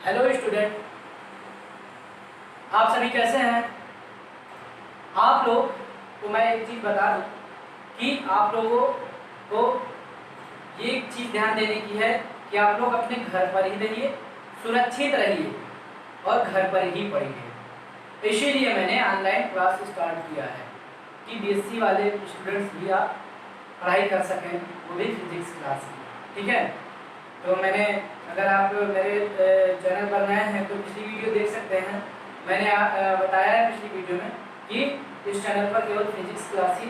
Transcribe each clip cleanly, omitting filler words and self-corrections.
Hello student, आप सभी कैसे हैं। आप लोग को मैं एक चीज़ बता दूं कि आप लोगों को ये एक चीज़ ध्यान देने की है कि आप लोग अपने घर पर ही रहिए, सुरक्षित रहिए और घर पर ही पढ़िए। इसीलिए मैंने ऑनलाइन क्लास स्टार्ट किया है कि बीएससी वाले स्टूडेंट्स भी आप पढ़ाई कर सकें, वो भी फिजिक्स क्लास की। ठीक है, तो मैंने, अगर आप मेरे चैनल पर नए हैं तो पिछली वीडियो देख सकते हैं। मैंने बताया है पिछली वीडियो में कि इस चैनल पर केवल फिजिक्स क्लास ही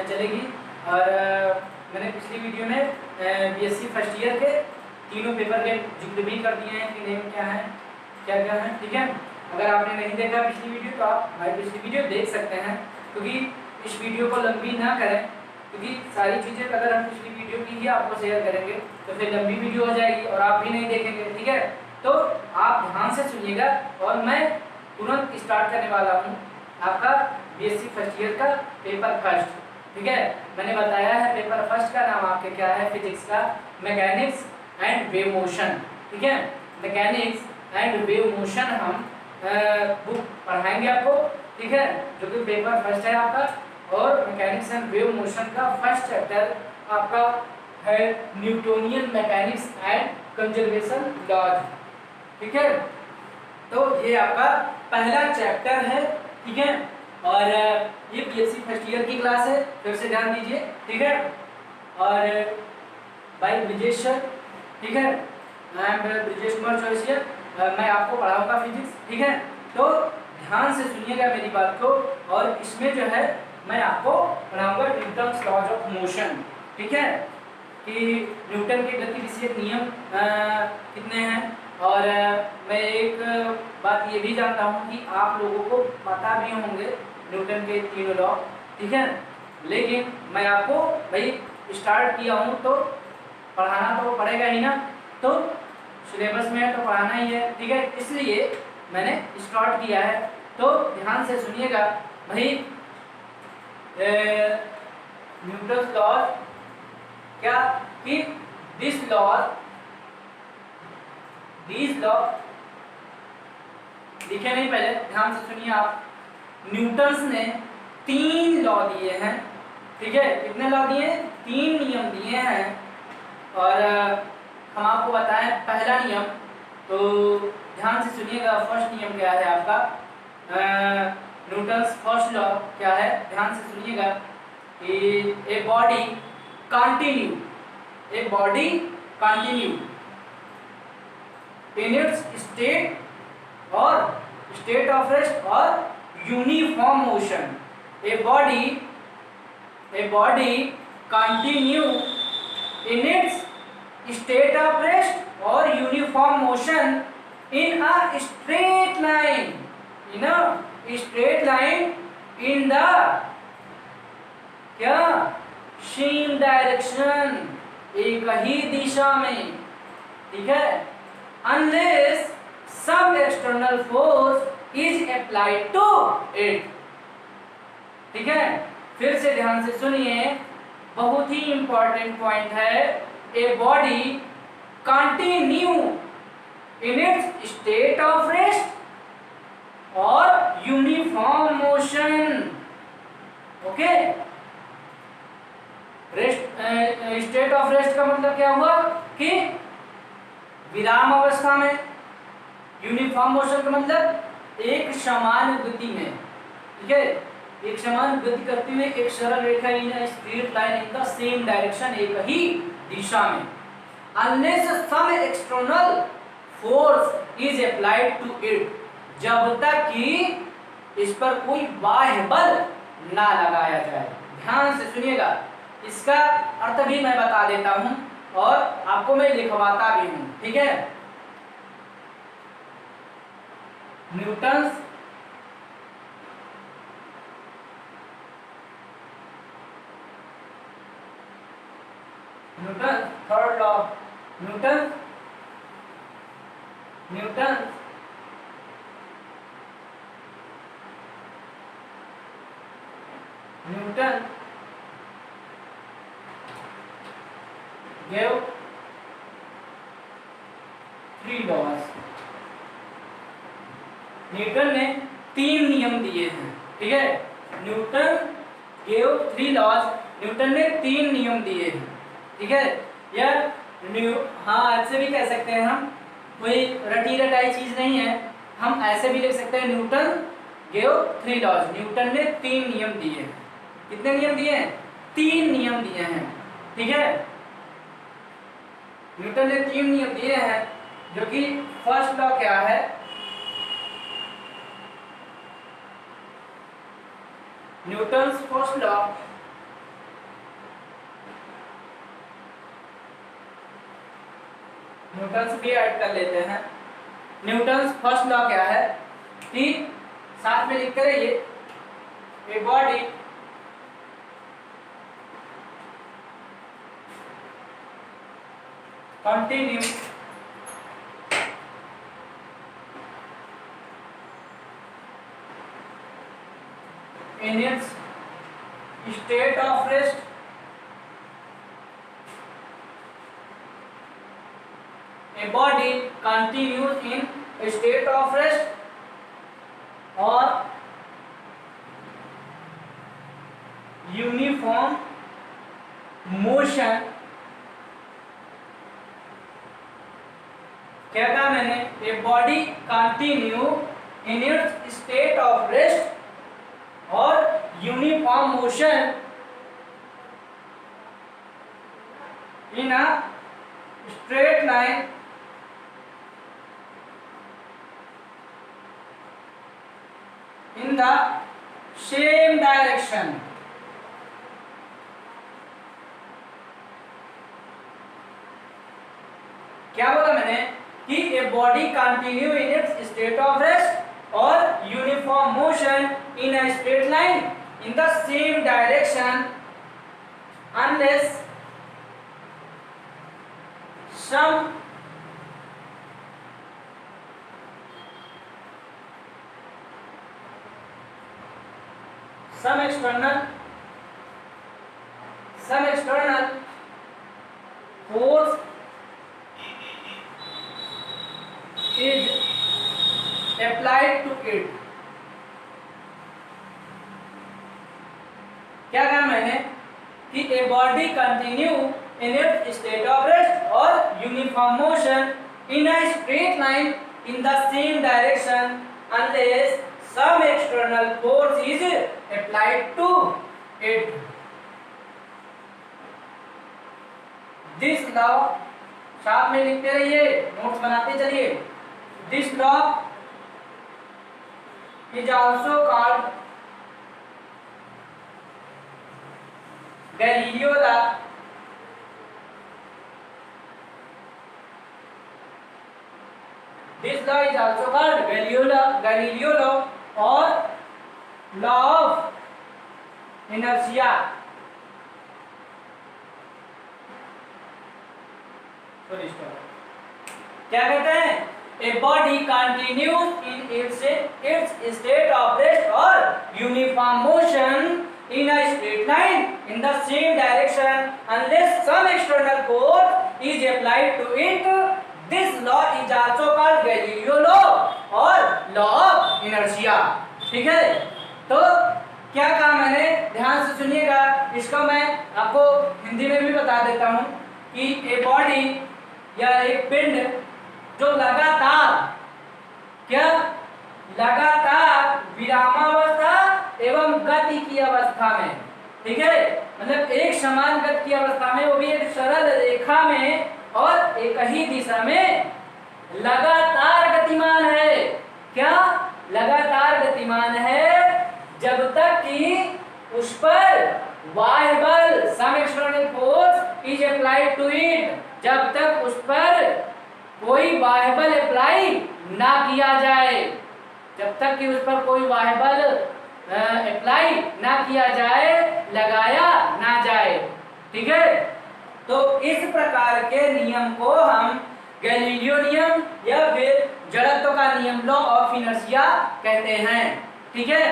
चलेगी। और मैंने पिछली वीडियो में बीएससी फर्स्ट ईयर के तीनों पेपर के जिक्र भी कर दिए हैं कि नेम क्या है, क्या क्या है। ठीक है, अगर आपने नहीं देखा पिछली वीडियो तो आप हमारी पिछली वीडियो देख सकते हैं, क्योंकि इस वीडियो को लंबी ना करें, क्योंकि सारी चीज़ें अगर हम पिछली वीडियो की ही आपको शेयर करेंगे तो फिर लंबी वीडियो हो जाएगी और आप भी नहीं देखेंगे। ठीक है, तो आप ध्यान से सुनिएगा और मैं तुरंत स्टार्ट करने वाला हूँ आपका बीएससी फर्स्ट ईयर का पेपर फर्स्ट। ठीक है, मैंने बताया है पेपर फर्स्ट का नाम आपके क्या है, फिजिक्स का मैकेनिक्स एंड वेव मोशन। ठीक है, मैकेनिक्स एंड वेव मोशन हम बुक पढ़ाएंगे आपको। ठीक है, जो कि पेपर फर्स्ट है आपका। और मैकेनिक्स एंड वेव मोशन का फर्स्ट चैप्टर आपका है Newtonian mechanics and conservation laws. ठीक है, तो ये आपका पहला चैप्टर है। ठीक है, और ये बीएससी फर्स्ट ईयर की क्लास है, फिर से ध्यान दीजिए। ठीक है, और भाई ब्रिजेश सर, ठीक है, आई एम ब्रिजेश कुमार चौरसिया, मैं आपको पढ़ाऊंगा फिजिक्स। ठीक है, तो ध्यान से सुनिएगा मेरी बात को। और इसमें जो है मैं आपको पढ़ाऊंगा न्यूटन्स लॉज ऑफ मोशन। ठीक है, कि न्यूटन के गति विषयक नियम कितने हैं। और मैं एक बात ये भी जानता हूँ कि आप लोगों को पता भी होंगे न्यूटन के तीनों लॉ। ठीक है, लेकिन मैं आपको भाई स्टार्ट किया हूँ तो पढ़ाना तो पड़ेगा ही ना, तो सिलेबस में है तो पढ़ाना ही है। ठीक है, इसलिए मैंने स्टार्ट किया है, तो ध्यान से सुनिएगा भाई। न्यूटन्स लॉ क्या कि दिस लॉ लिखे नहीं, पहले ध्यान से सुनिए आप। न्यूटन्स ने 3 लॉ दिए हैं। ठीक है, कितने लॉ दिए? 3 नियम दिए हैं। और हम आपको बताएं पहला नियम, तो ध्यान से सुनिएगा। फर्स्ट नियम क्या है आपका, न्यूटन्स फर्स्ट लॉ क्या है, ध्यान से सुनिएगा कि a body continue in its state of rest और uniform motion. A body continue in its state of rest और uniform motion in a straight line in the क्या सेम डायरेक्शन, एक ही दिशा में। ठीक है, unless some external force is applied to it। ठीक है, फिर से ध्यान से सुनिए, बहुत ही इंपॉर्टेंट पॉइंट है। A body continue in its state of rest और uniform motion. Okay, rest, state of rest का मतलब क्या हुआ कि विराम अवस्था में। यूनिफॉर्म मोशन का मतलब एक समान गति में। ठीक है, एक समान गति करते हुए एक सरल रेखा in straight line in the same direction, एक ही दिशा में। Unless some external force is applied to it, जब तक कि इस पर कोई बाह्य बल ना लगाया जाए। ध्यान से सुनिएगा, इसका अर्थ भी मैं बता देता हूं और आपको मैं लिखवाता भी हूं। ठीक है, Newton's third law, Newton gave 3 laws। Newton ने 3 नियम दिए हैं, ठीक है। न्यूटन गेव 3 लॉज, न्यूटन ने 3 नियम दिए हैं, ठीक है। यह हाँ ऐसे भी कह सकते हैं हम, कोई रटी रटाई चीज नहीं है, हम ऐसे भी लिख सकते हैं न्यूटन गेव 3 लॉज, न्यूटन ने 3 नियम दिए हैं। कितने नियम दिए हैं? 3 नियम दिए हैं, ठीक है। न्यूटन ने 3 नियम दिए हैं, जो कि फर्स्ट लॉ क्या है? न्यूटन्स फर्स्ट लॉ, न्यूटन्स भी ऐड कर लेते हैं। न्यूटन्स फर्स्ट लॉ क्या है कि साथ में लिख कर ये ए body continue in its state of rest a body continues in a state of rest or uniform motion। क्या कहा मैंने? a body continue in its state of rest और uniform motion in a straight line in the same direction. क्या बोला मैंने? कि a body continue in its state of rest or uniform motion in a straight line in the same direction unless some external force is applied to it। क्या कहा मैंने? कि a body continue in it state of rest और uniform motion in a straight line in the same direction unless some external force is applied to it. This law साथ में लिखते रहिए, notes बनाते चलिए। This law is also called Galileo law। This law is also called Galileo law or law of inertia। क्या कहते हैं? A body continues in its state of rest or uniform motion in a straight line in the same direction unless some external force is applied to it। This law is also called Galileo law or law of inertia। ठीक है, तो क्या कहा मैंने? ध्यान से सुनिएगा, इसको मैं आपको हिंदी में भी बता देता हूँ कि ए बॉडी या एक पिंड जो लगातार विरामावस्था एवं गति की अवस्था में, ठीक है, मतलब एक समान गति की अवस्था में, वो भी एक सरल रेखा में और एक ही दिशा में लगातार गतिमान है। क्या लगातार गतिमान है? जब तक कि उस पर बाह्य बल some external force is applied to it, जब तक उस पर कोई बाह्य बल अप्लाई ना किया जाए, जब तक कि उस पर कोई बाह्य बल अप्लाई ना किया जाए, लगाया ना जाए। ठीक है, तो इस प्रकार के नियम को हम गैलीलियो नियम या फिर जड़त्व का नियम, लॉ ऑफ इनर्शिया कहते हैं। ठीक है,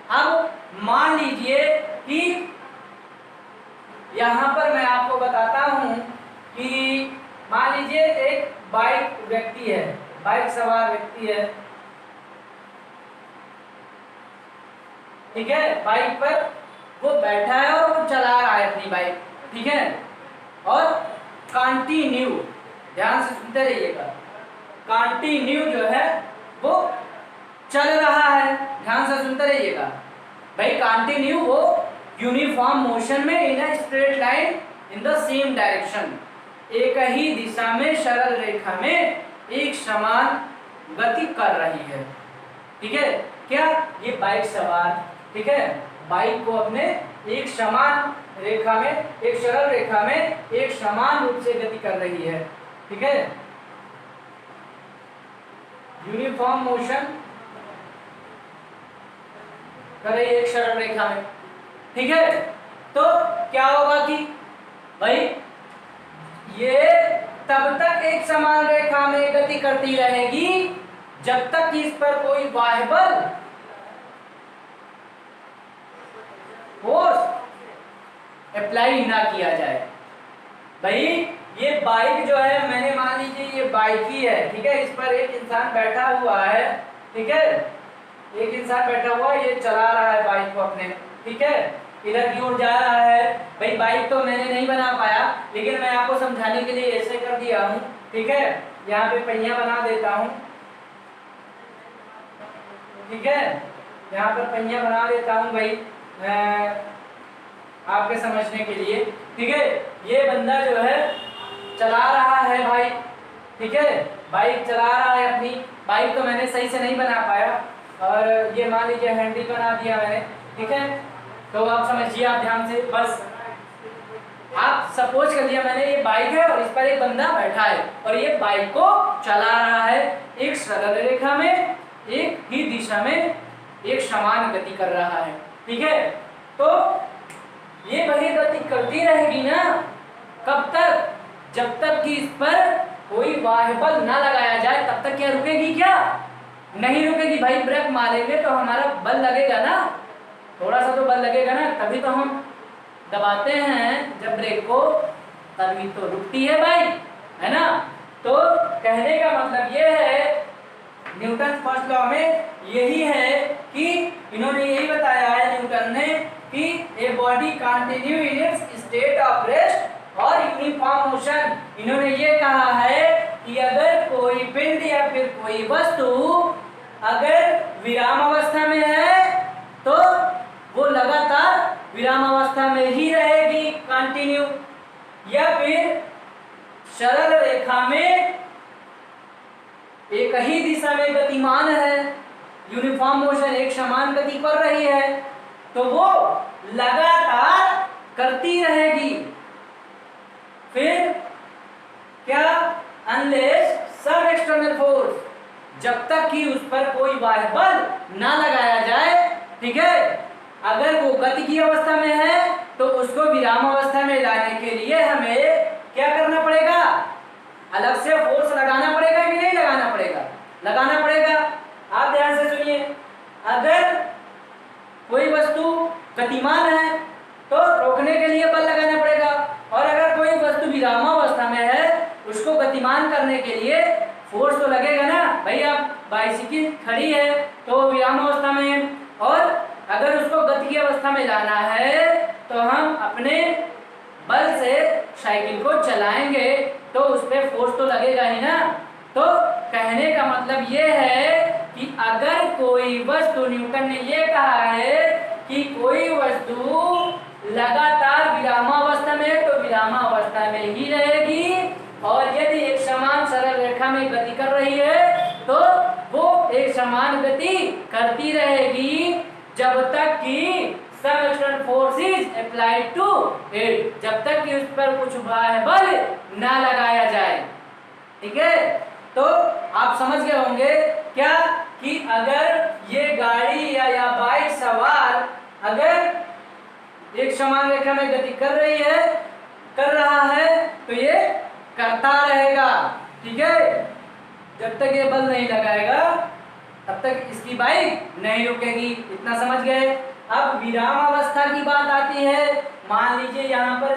अब मान लीजिए कि यहाँ पर मैं आपको बताता हूँ कि मान लीजिए एक बाइक व्यक्ति है, बाइक सवार व्यक्ति है, ठीक है, बाइक पर वो बैठा है और वो चला रहा है अपनी बाइक, ठीक है। और कंटिन्यू, ध्यान से सुनते रहिएगा, कंटिन्यू जो है वो चल रहा है, ध्यान से सुनते रहिएगा भाई। कंटिन्यू वो यूनिफॉर्म मोशन में in a straight line in the same direction, एक ही दिशा में सरल रेखा में एक समान गति कर रही है, ठीक है। क्या? ये बाइक सवार, ठीक है, बाइक को अपने एक समान रेखा में, एक सरल रेखा में एक समान रूप से गति कर रही है, ठीक है। यूनिफॉर्म मोशन कर रही है एक सरल रेखा में, ठीक है। तो क्या होगा कि भाई ये तब तक एक समान रेखा में गति करती रहेगी जब तक कि इस पर कोई बाह्य बल, फोर्स अप्लाई ना किया जाए। भाई ये बाइक जो है, मैंने मान लीजिए ये बाइक ही है, ठीक है, इस पर एक इंसान बैठा हुआ है, ठीक है, एक इंसान बैठा हुआ है, ये चला रहा है बाइक को अपने, ठीक है, इधर की ओर जा रहा है। भाई बाइक तो मैंने नहीं बना पाया, लेकिन मैं आपको समझाने के लिए ऐसे कर दिया हूँ, ठीक है, यहाँ पे पहिया बना देता हूँ, ठीक है, यहाँ पर पहिया बना देता हूँ भाई आपके समझने के लिए, ठीक है। ये बंदा जो है चला रहा है भाई, ठीक है, बाइक चला रहा है अपनी बाइक, तो मैंने सही से नहीं बना पाया, और ये मान लीजिए हैंडल बना दिया मैंने, ठीक है। तो आप समझिए, आप ध्यान से, बस आप सपोज कर लिया मैंने ये बाइक है और इस पर एक बंदा बैठा है और ये बाइक को चला रहा है एक सरल रेखा में, एक ही दिशा में एक समान गति कर रहा है, ठीक है। तो ये वही गति करती रहेगी ना, कब तक? जब तक कि इस पर कोई बाह्य बल ना लगाया जाए, तब तक क्या रुकेगी? क्या नहीं रुकेगी भाई। ब्रेक मारेंगे तो हमारा बल लगेगा ना, थोड़ा सा तो बल लगेगा ना, तभी तो हम दबाते हैं जब ब्रेक को, तभी तो रुकती है बाइक, है ना। तो कहने का मतलब ये है, न्यूटन फर्स्ट लॉ में यही है कि इन्होंने यही बताया है न्यूटन ने कि a body continue in its state of rest और यूनिफॉर्म मोशन। इन्होंने ये कहा है कि अगर कोई पिंड या फिर कोई वस्तु अगर विराम अवस्था में है तो वो लगातार विराम अवस्था में ही रहेगी, कंटिन्यू, या फिर सरल रेखा में एक ही दिशा में गतिमान है, यूनिफॉर्म मोशन, एक समान गति कर रही है, तो वो लगातार करती रहेगी। फिर क्या? अनलेस सम एक्सटर्नल फोर्स, जब तक कि उस पर कोई बाह्य बल ना लगाया जाए, ठीक है। अगर वो गति की अवस्था में है तो उसको विराम अवस्था में लाने के लिए हमें क्या करना पड़ेगा? अलग से फोर्स लगाना पड़ेगा कि नहीं लगाना पड़ेगा? लगाना पड़ेगा। आप ध्यान से सुनिए, अगर कोई वस्तु गतिमान है तो रोकने के लिए बल लगाना पड़ेगा, और अगर कोई वस्तु विरामावस्था में है उसको गतिमान करने के लिए फोर्स तो लगेगा ना भाई। आप बाइसिकल खड़ी है तो विरामावस्था में है, और अगर उसको गति की अवस्था में लाना है तो हम अपने बल से साइकिल को चलाएंगे, तो उस पर फोर्स तो लगेगा ही ना। तो कहने का मतलब ये है कि अगर कोई वस्तु, न्यूटन ने ये कहा है कि कोई वस्तु लगातार विरामावस्था में है तो विरामावस्था में ही रहेगी, और यदि एक समान सरल रेखा में गति कर रही है तो वो एक समान गति करती रहेगी जब तक कि some external force is applied to it, जब तक कि उस पर कुछ बाह्य बल ना लगाया जाए, ठीक है। तो आप समझ गए होंगे क्या कि अगर ये गाड़ी या बाइक सवार अगर एक समान रेखा में गति कर रहा है तो ये करता रहेगा, ठीक है। जब तक ये बल नहीं लगाएगा तब तक इसकी बाइक नहीं रुकेगी। इतना समझ गए। अब विराम अवस्था की बात आती है। मान लीजिए यहाँ पर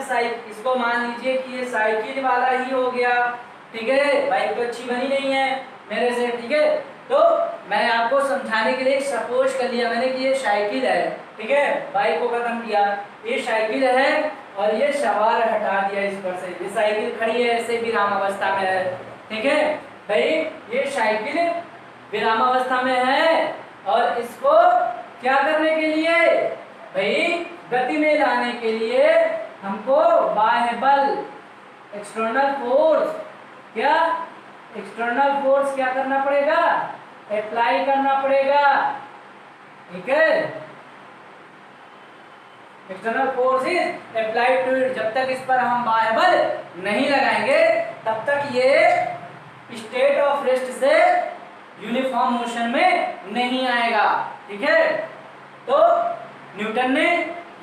इसको मान लीजिए कि ये साइकिल वाला ही हो गया, ठीक है। बाइक तो अच्छी बनी नहीं है मेरे से, ठीक है। तो मैं आपको समझाने के लिए सपोज कर लिया मैंने कि ये साइकिल है, ठीक है, बाइक को खत्म किया। ये साइकिल है और ये सवार हटा दिया इस पर से, ये साइकिल खड़ी है ऐसे विराम अवस्था में है। ठीक है भाई, ये साइकिल विराम अवस्था में है और इसको क्या करने के लिए भाई, गति में लाने के लिए हमको बाह्य बल, एक्सटर्नल फोर्स, क्या एक्सटर्नल फोर्स क्या करना पड़ेगा, अप्लाई करना पड़ेगा। ठीक है, external force is applied to it. जब तक इस पर हम बाह्य बल नहीं लगाएंगे तब तक ये स्टेट ऑफ रेस्ट से यूनिफॉर्म मोशन में नहीं आएगा। ठीक है, तो न्यूटन ने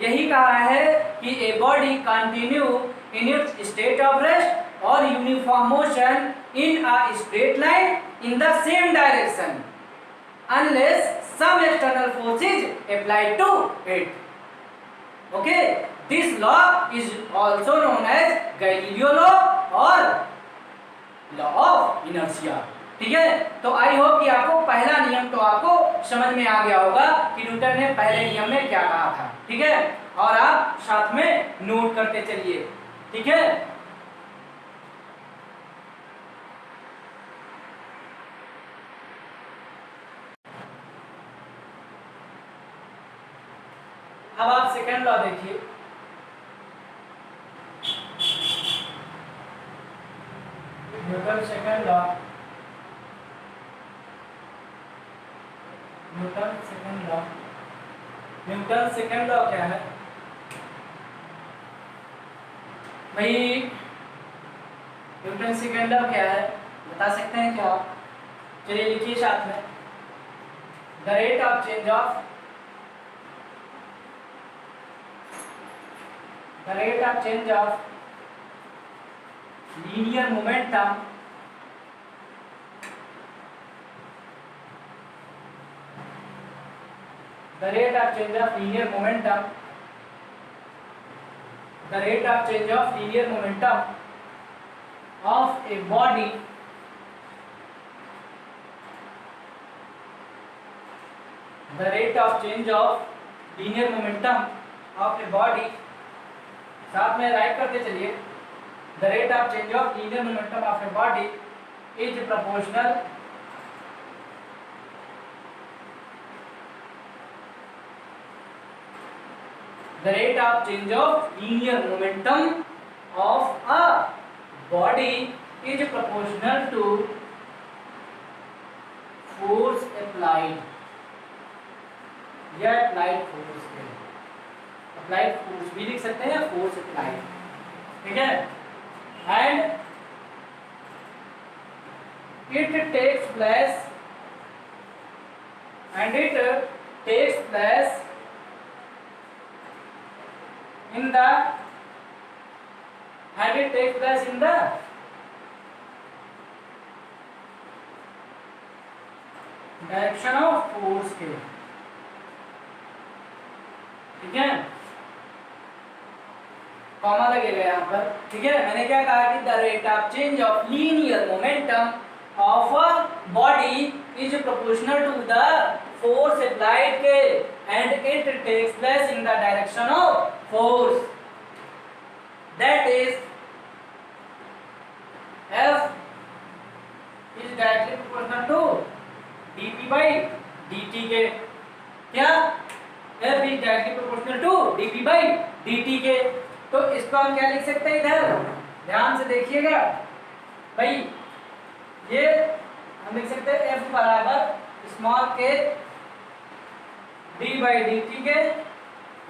यही कहा है कि a body continue in its state of rest और uniform motion in a straight line in the same direction unless some external force is applied to it. Okay, this law is also known as Galileo law और law of inertia. ठीक है, तो I hope कि आपको पहला नियम तो आपको समझ में आ गया होगा कि न्यूटन ने पहले नियम में क्या कहा था। ठीक है, और आप साथ में नोट करते चलिए। ठीक है, अब आप सेकेंड लॉ देखिए। Newton second law, Newton second law, Newton second law क्या है भाई? न्यूटन सेकेंड लॉ क्या है बता सकते हैं क्या आप? चलिए लिखिए साथ में। The rate of change of, the rate of change of linear momentum the rate of change of linear momentum the rate of change of linear momentum of a body the rate of change of linear momentum of a body, साथ में write करते चलिए। The rate of change of linear momentum of a body is proportional the rate of change of linear momentum of a body is proportional to force applied या applied force के, applied force भी लिख सकते हैं, force applied. ठीक है, and it takes place in the and it takes place in the direction of force के। ठीक है, कॉमा लगेगा यहाँ पर। ठीक है, मैंने क्या कहा कि the rate of change of linear momentum of a body is proportional to the force applied के and it takes place in the direction of force, that is F is directly proportional to dp by dt के। क्या? F is directly proportional to dp by dt के। तो इसको हम क्या लिख सकते हैं इधर, ध्यान से देखिएगा भाई, ये हम लिख सकते हैं F बराबर स्मॉल के d बाई dt के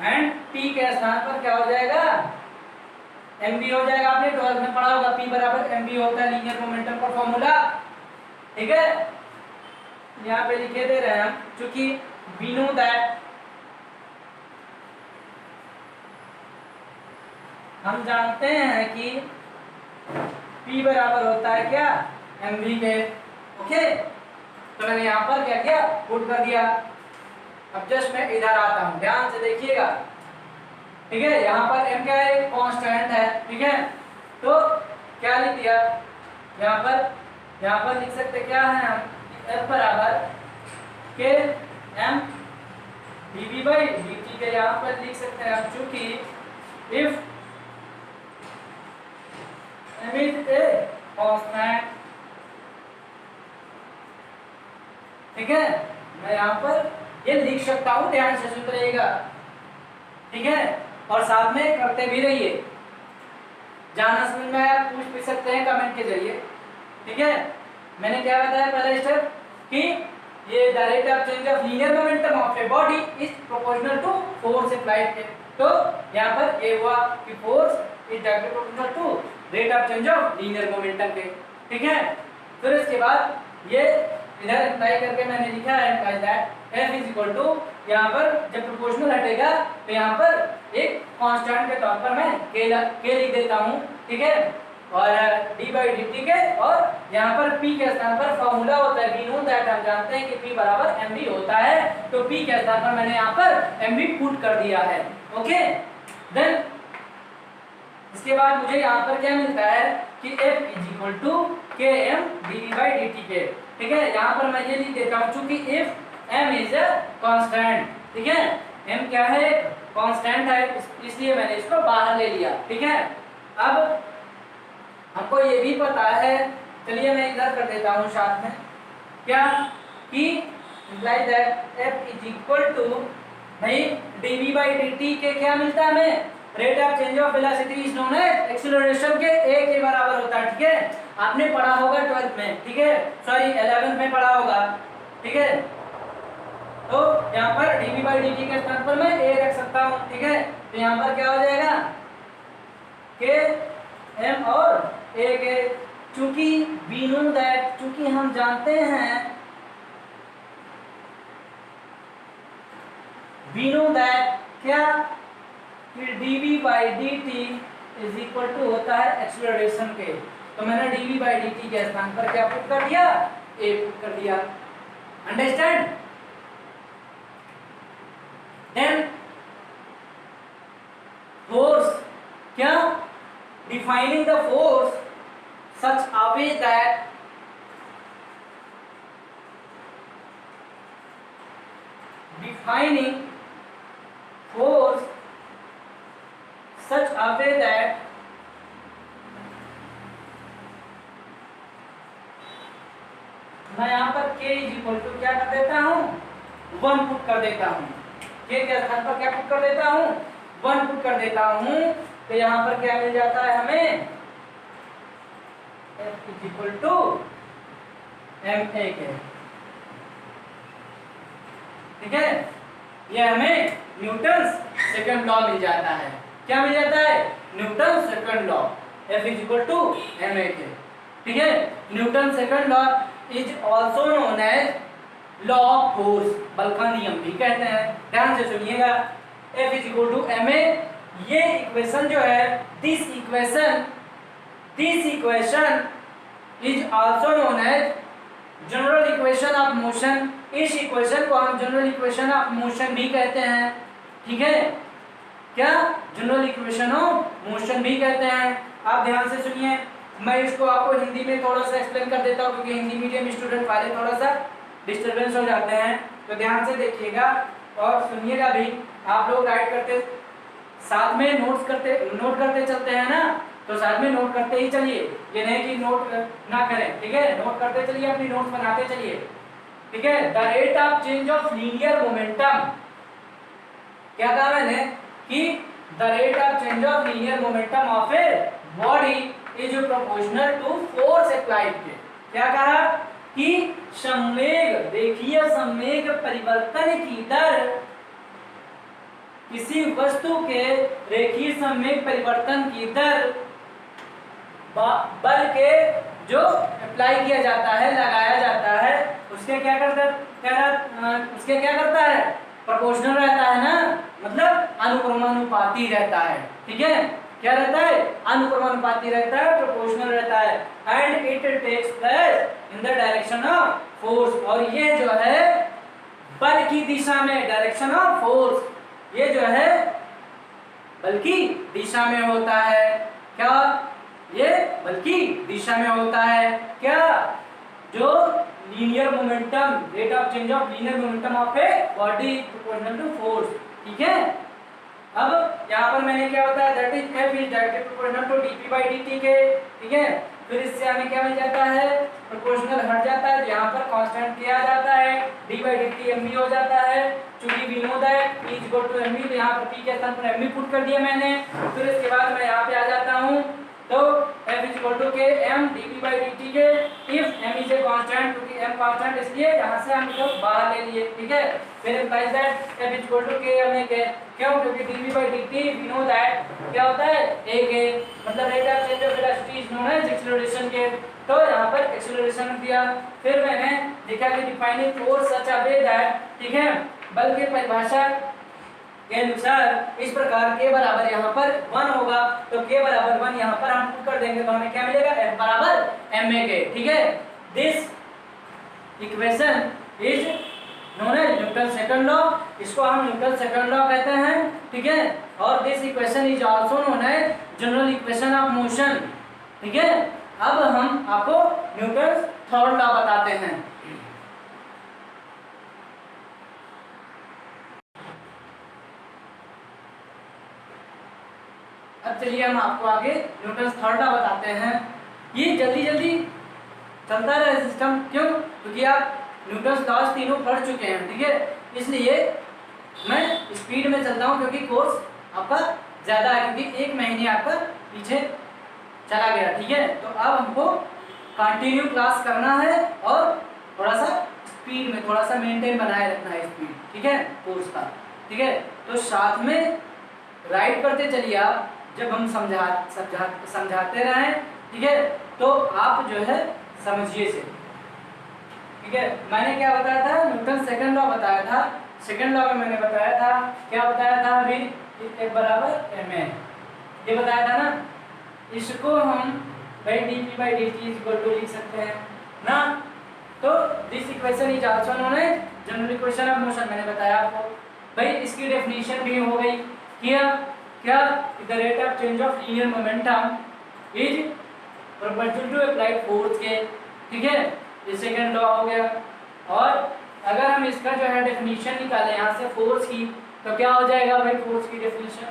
एंड t के स्थान पर क्या हो जाएगा, mv हो जाएगा। आपने 12th में पढ़ा होगा p बराबर mv होता है लीनियर मोमेंटम का फॉर्मूला। ठीक है, यहाँ पे लिखे दे रहे हैं हम, क्योंकि we know that, हम जानते हैं कि p बराबर होता है क्या, mv के। ओके, तो मैंने यहाँ पर क्या किया, पुट कर दिया। अब जस्ट मैं इधर आता हूँ, ध्यान से देखिएगा। ठीक है, यहाँ पर m क्या है, कांस्टेंट है। ठीक है, तो क्या लिख दिया यहाँ पर लिख सकते क्या है हम, F बराबर के m dv by dt ठीक है, यहाँ पर लिख सकते हैं आप, चूंकि if m is a constant, ठीक है, मैं यहाँ पर ये लिख सकता हूँ, ध्यान से सुन रहिएगा, ठीक है, और साथ में करते भी रहिए, जानना समझ में आया पूछ भी सकते हैं कमेंट के जरिए, ठीक है। मैंने क्या बताया पहला स्टेप कि ये the rate of change of linear momentum of a body is proportional to force applied के, तो यहाँ पर ये हुआ कि force is directly proportional to rate of change of linear momentum के, ठीक है। फिर इसके बाद ये इधर अप्लाई करके मैंने लिखा है imply that F is equal to, यहाँ पर जब प्रोपोर्शनल हटेगा तो यहाँ पर एक कांस्टेंट के तौर पर मैं k लिख देता हूँ, ठीक है, और d बाई डी टी के, और यहाँ पर p के स्थान पर फॉर्मूला होता है वी नो दैट, हम जानते हैं कि p बराबर mv होता है, तो p के स्थान पर मैंने यहाँ पर mv पुट कर दिया है, ओके। देन इसके बाद मुझे यहाँ पर क्या मिलता है कि F is equal to k m d v by d t के, ठीक है। यहाँ पर मैं ये लिख देता हूँ चूंकि if m is a constant, ठीक है, m क्या है, कांस्टेंट है, इसलिए मैंने इसको बाहर ले लिया, ठीक है। अब हमको ये भी पता है, चलिए मैं इधर कर देता हूँ साथ में, क्या कि imply that F is equal to, भाई dv बाई dt के क्या मिलता है हमें, rate of change of velocity is known as acceleration के a के बराबर होता है, ठीक है, आपने पढ़ा होगा 12th में, ठीक है, सॉरी 11th में पढ़ा होगा, ठीक है। तो यहाँ पर dv बाई dt के स्थान पर मैं a रख सकता हूँ, ठीक है, तो यहाँ पर क्या हो जाएगा k m और a के, चूंकि we know that, चूंकि हम जानते हैं, we know that क्या कि dv by dt is equal to होता है एक्सीलरेशन के, तो मैंने dv बाई dt के स्थान पर क्या पुट कर दिया, a पुट कर दिया, अंडरस्टैंड। देन फोर्स, क्या, defining the force such a way that defining force such a way that मैं यहाँ पर k इज इक्वल टू क्या कर देता हूँ, 1 पुट कर देता हूँ, k के स्थान पर क्या पुट कर देता हूँ, 1 पुट कर देता हूँ, तो यहाँ पर क्या मिल जाता है हमें, F is equal to ma के, ठीक है, ये हमें न्यूटन सेकंड लॉ मिल जाता है, क्या मिल जाता है, Newton second law, F is equal to ma के, ठीक है। Newton second law is also known as law of force, बल का नियम भी कहते हैं, ध्यान से सुनिएगा। F is equal to ma, ये इक्वेशन जो है, this equation is also known as general equation of motion, इस इक्वेशन को हम जनरल इक्वेशन ऑफ मोशन भी कहते हैं, ठीक है, क्या, जनरल इक्वेशन ऑफ मोशन भी कहते हैं। आप ध्यान से सुनिए, मैं इसको आपको हिंदी में थोड़ा सा एक्सप्लेन कर देता हूँ, क्योंकि हिंदी मीडियम स्टूडेंट वाले थोड़ा सा डिस्टर्बेंस हो जाते हैं, तो ध्यान से देखिएगा और सुनिएगा भी। आप लोग राइट करते साथ में नोट करते चलते हैं ना, तो साथ में नोट करते ही चलिए, ये नहीं कि नोट ना करें, ठीक है, नोट करते चलिए, अपनी नोट्स बनाते चलिए, ठीक है। The rate of change of linear momentum, क्या कहा मैंने कि the rate of change of linear momentum of a body is proportional to force applied के, क्या कहा कि संवेग, रेखीय संवेग परिवर्तन की दर, किसी वस्तु के रेखीय संवेग परिवर्तन की दर बल के जो अप्लाई किया जाता है, लगाया जाता है, उसके क्या करता है, प्रोपोर्शनल रहता है ना, मतलब अनुक्रमानुपाती रहता है, ठीक है, क्या रहता है, अनुक्रमानुपाती रहता है, प्रोपोर्शनल रहता है, and it takes place in the direction of force, और ये जो है बल की दिशा में, डायरेक्शन ऑफ फोर्स, ये जो है बल की दिशा में होता है, क्या, ये बल की दिशा में होता है, क्या, जो linear momentum, rate of change of linear momentum of a body proportional to force, ठीक है। अब यहाँ पर मैंने क्या बताया, that is F is directly proportional to dp by d के, ठीक है। फिर इससे हमें क्या मिल जाता है, प्रोपोर्शनल हट जाता है तो यहाँ पर कांस्टेंट किया जाता है, d by d t m v हो जाता है। चूंकि we know that p is equal to m v, तो यहाँ पर पी के स्थान पर एम बी पुट कर दिया मैंने। फिर इसके बाद मैं यहाँ पे आ जाता हूँ, तो f is equal to k m d p by d t के, if m is a constant, क्योंकि m कांस्टेंट इसलिए यहाँ से हम लोग बाहर ले लिए, ठीक है। फिर implies that f is equal to k m a के, क्यों, क्योंकि dv by dt we know that क्या होता है a के, मतलब rate of change of velocity is known as acceleration के, तो यहाँ पर एक्सीलरेशन दिया। फिर मैंने लिखा कि defining force such a way that, ठीक है, बल की परिभाषा के अनुसार इस प्रकार के बराबर यहाँ पर 1 होगा, तो के बराबर 1 यहाँ पर हम पुट कर देंगे तो हमें क्या मिलेगा, f बराबर ma के, ठीक है। This equation is known as Newton second law, इसको हम न्यूटन सेकंड लॉ कहते हैं, ठीक है। और this equation is also known as general equation of motion, ठीक है। अब हम आपको न्यूटन थर्ड लॉ बताते हैं। अब चलिए हम आपको आगे न्यूटन थर्ड लॉ बताते हैं। ये जल्दी जल्दी चलता रहे सिस्टम, क्यों, क्योंकि आप न्यूटन लॉज तीनों पढ़ चुके हैं, ठीक है। इसलिए मैं स्पीड में चलता हूँ क्योंकि कोर्स आपका ज़्यादा है, क्योंकि 1 महीने आपका पीछे चला गया, ठीक है। तो अब हमको कंटिन्यू क्लास करना है और थोड़ा सा स्पीड में थोड़ा सा मेंटेन बनाए रखना है स्पीड, ठीक है, कोर्स का, ठीक है। तो साथ में राइट करते चलिए आप, जब हम समझाते रहें, ठीक है, तो आप जो है समझिए से, ठीक है। मैंने क्या बताया था, न्यूटन सेकंड लॉ बताया था। सेकंड लॉ में मैंने बताया था, क्या बताया था अभी, F बराबर ma, ये बताया था ना। इसको हम भाई dp by dt is equal to लिख सकते हैं ना। तो this equation is also known as general equation of motion, मैंने बताया आपको। भाई इसकी डेफिनेशन भी हो गई, क्या the rate of change of linear momentum is proportional to applied force के, ठीक है, ये सेकंड लॉ हो गया। और अगर हम इसका जो है डेफिनेशन निकालें यहाँ से फोर्स की, तो क्या हो जाएगा भाई, फोर्स की डेफिनेशन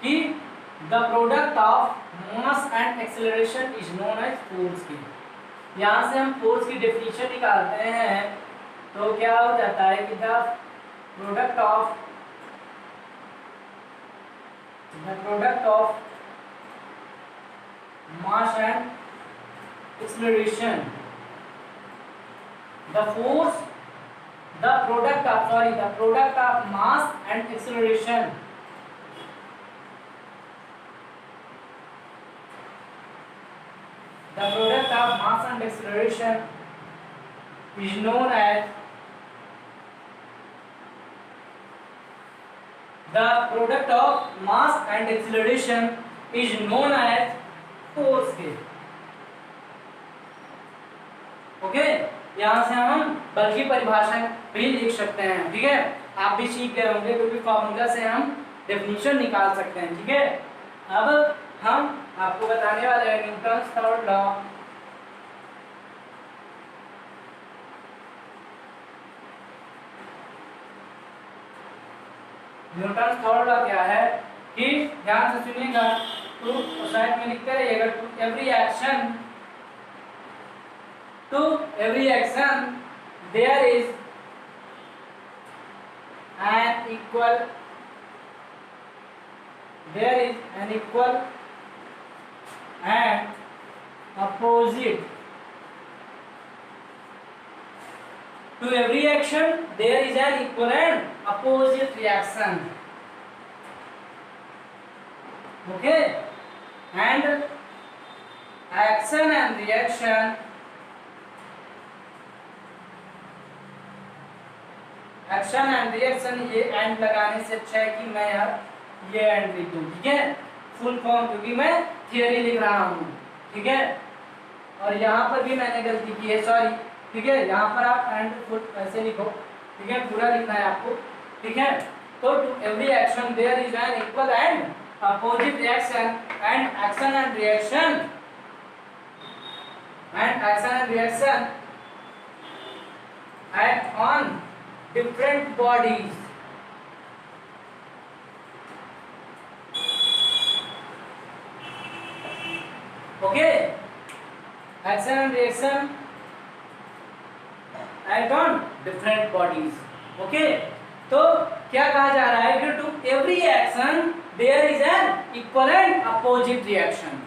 कि the product of mass and acceleration is known as force की। यहाँ से हम फोर्स की डेफिनेशन निकालते हैं तो क्या हो जाता है कि the product of mass and acceleration, the product of mass and acceleration, the product of mass and acceleration is known as force के, ओके। यहाँ से हम बल की परिभाषा भी लिख सकते हैं, ठीक है। आप भी सीख गए होंगे क्योंकि फॉर्मूला से हम डेफिनेशन निकाल सकते हैं, ठीक है। अब हम आपको बताने वाले हैं Newton third law. Newton third law क्या है कि ध्यान से सुनिएगा, तो साइड में लिखते रहिएगा, to every action there is an equal and opposite, to every action there is an equal and opposite reaction, okay, and action and reaction, ये एंड लगाने से अच्छा है कि मैं यार ये एंड लिख दूं, ठीक है, फुल फॉर्म, क्योंकि मैं थियरी लिख रहा हूँ, ठीक है। और यहाँ पर भी मैंने गलती की है, सॉरी, ठीक है। यहाँ पर आप एंड फुल ऐसे लिखो, ठीक है, पूरा लिखना है आपको, ठीक है। तो to every action there is an equal and opposite reaction, and action and reaction act on different bodies, okay, action and reaction act on different bodies. Okay, तो क्या कहा जा रहा है कि to every action there is an equal and opposite reaction.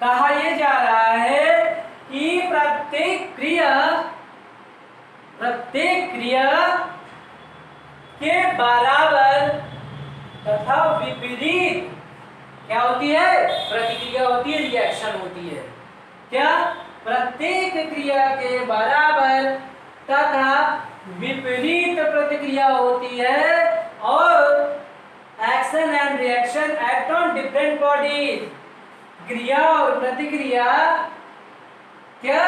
कहा यह जा रहा है कि प्रत्येक क्रिया के बराबर तथा विपरीत क्या होती है, प्रतिक्रिया होती है, रिएक्शन होती है। क्या, प्रत्येक क्रिया के बराबर तथा विपरीत प्रतिक्रिया होती है और action and reaction act on different bodies. क्रिया और प्रतिक्रिया क्या,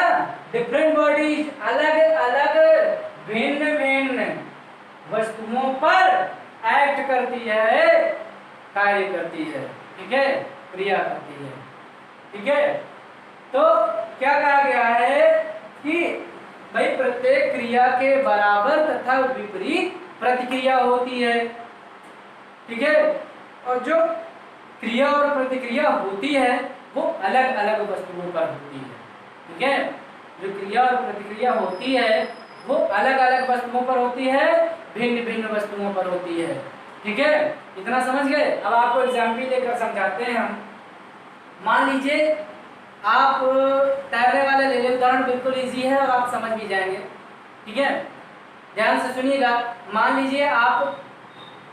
डिफरेंट बॉडीज, अलग अलग भिन्न भिन्न वस्तुओं पर एक्ट करती है, कार्य करती है, ठीक है, क्रिया करती है, ठीक है। तो क्या कहा गया है कि भाई प्रत्येक क्रिया के बराबर तथा विपरीत प्रतिक्रिया होती है, ठीक है, और जो क्रिया और प्रतिक्रिया होती है वो अलग अलग वस्तुओं पर होती है, ठीक है। जो क्रिया और प्रतिक्रिया होती है वो अलग अलग वस्तुओं पर होती है, भिन्न भिन्न वस्तुओं पर होती है, ठीक है। इतना समझ गए। अब आपको एग्जाम्पल लेकर समझाते हैं हम। मान लीजिए आप तैरने वाले ले लें, उदाहरण बिल्कुल इजी है और आप समझ भी जाएंगे, ठीक है, ध्यान से सुनिएगा। मान लीजिए आप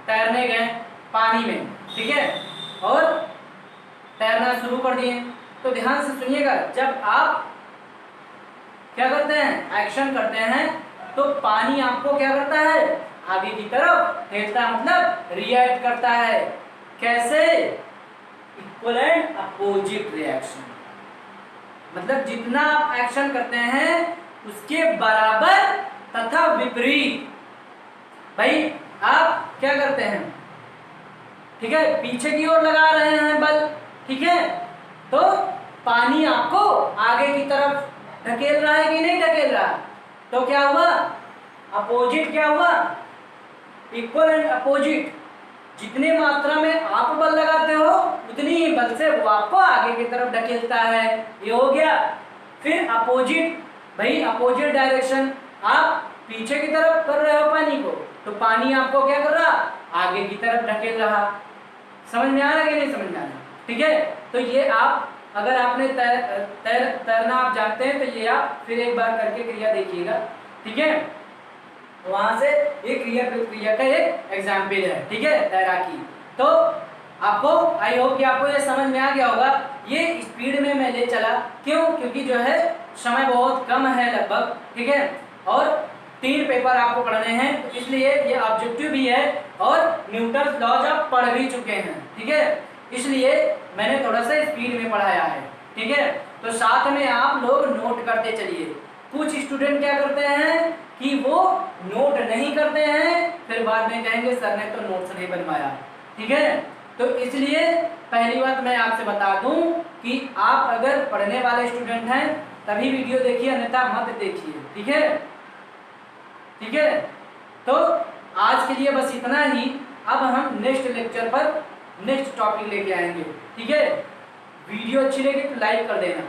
तैरने गए पानी में, ठीक है, और तैरना शुरू कर दिए। तो ध्यान से सुनिएगा, जब आप क्या करते हैं, एक्शन करते हैं, तो पानी आपको क्या करता है, आगे की तरफ खींचता है, मतलब रिएक्ट करता है। कैसे, इक्वल एंड अपोजिट रिएक्शन, मतलब जितना आप एक्शन करते हैं उसके बराबर तथा विपरीत। भाई आप क्या करते हैं, ठीक है, पीछे की ओर लगा रहे हैं बल, ठीक है, तो पानी आपको आगे की तरफ ढकेल रहा है कि नहीं ढकेल रहा, तो क्या हुआ, अपोजिट क्या हुआ, इक्वल एंड अपोजिट। जितने मात्रा में आप बल लगाते हो उतनी ही बल से वो आपको आगे की तरफ ढकेलता है, ये हो गया। फिर अपोजिट, भाई अपोजिट डायरेक्शन, आप पीछे की तरफ कर रहे हो पानी को, तो पानी आपको क्या कर रहा, आगे की तरफ ढकेल रहा। समझ में आ रहा है कि नहीं समझ में आ रहा, ठीक है। तो ये आप अगर आपने तैरना आप जानते हैं तो ये आप फिर एक बार करके क्रिया देखिएगा, ठीक है। वहां से ये क्रिया का एक एग्जाम्पल है, ठीक है, तैराकी। तो आपको आई होप कि आपको ये समझ में आ गया होगा। ये स्पीड में मैं ले चला, क्यों, क्योंकि जो है समय बहुत कम है लगभग, ठीक है, और 3 पेपर आपको पढ़ने हैं, तो इसलिए ये ऑब्जेक्टिव भी है और न्यूटन लॉज आप पढ़ भी चुके हैं, ठीक है, इसलिए मैंने थोड़ा सा स्पीड में पढ़ाया है, ठीक है। तो साथ में आप लोग नोट करते चलिए। कुछ स्टूडेंट क्या करते हैं कि वो नोट नहीं करते हैं, फिर बाद में कहेंगे सर ने तो नोट्स नहीं बनवाया, ठीक है। तो इसलिए पहली बात मैं आपसे बता दूं कि आप अगर पढ़ने वाले स्टूडेंट हैं तभी वीडियो देखिए, अन्यथा मत देखिए, ठीक है, ठीक है। तो आज के लिए बस इतना ही। अब हम नेक्स्ट लेक्चर पर नेक्स्ट टॉपिक लेके आएंगे, ठीक है। वीडियो अच्छी लगी तो लाइक कर देना।